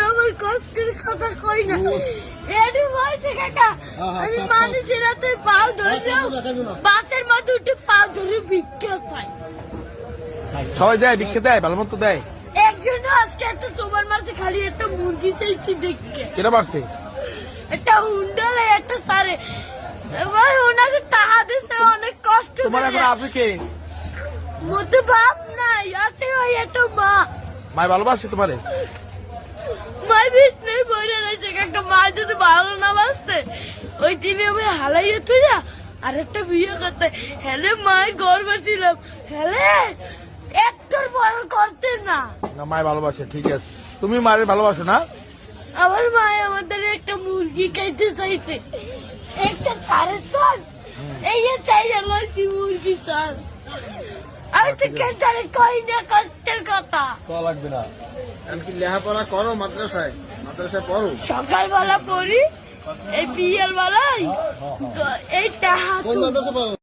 আমার কষ্টের কথা কই না এডি বয়সে কাকা আমি মানুষের হাতে পাও ধরলাম বাসের মধ্যে উঠে পাও ধরে ভিক্ষা চাই সবাই দেয় ভিক্ষা দেয় ভালো মতো দেয় একজন আজকে একটা সোবার মারছে খালি একটা মুরগি চাইছি দেখতে কেটা পারছে একটা হুন্ডালে একটা সারে ভাই ওনাকে টাকা দিছে অনেক কষ্ট তোমার এখন আছে কে মতো বাপ নাই আছে ওই একটা মা মাই ভালোবাসে তোমারে মাই বিষ্ণু বইরে রয়েছে কাকা মা যদি ভালো না বাসতে ওই টিভি আমি হালাইয়ে তুই যা আর একটা বিয়ে করতে হেলে মায়ের গর্ব ছিলাম হেলে একটার বড় করতে না না মাই ভালোবাসে ঠিক আছে তুমি মায়ের ভালোবাসো না আমার মায় আমাদের একটা মুরগি খাইতে চাইছে একটা সাড়ে চাল এই যে চাই লইছি মুরগি চাল আমি তো কেন্দ্রে কই না কষ্টের কথা লাগবে না এমনকি লেখাপড়া করো মাদ্রাসায় পড়ো সকালবেলা পড়ি এই বিয়ের বেলায় এই টাকা